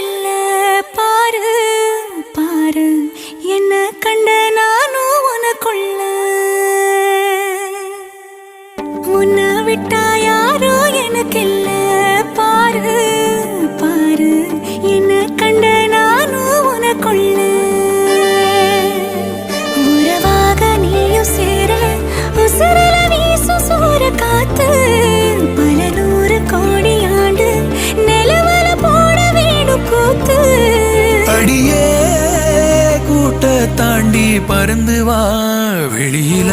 இல்ல பாரு பாரு என்ன கண்ட நானும் உனக்குள்ள உன்னை விட்டா யாரோ எனக்கு இல்ல பாரு பாரு என்ன கண்ட நானும் உனக்குள்ள உறவாக நீயும் சேர உசுரல வீசும் சூற காத்து பல நூறு கோடி ஆண்டு நிலவல போட வேணும் கூத்து அடியே கூட்ட தாண்டி பறந்து வா வெளியில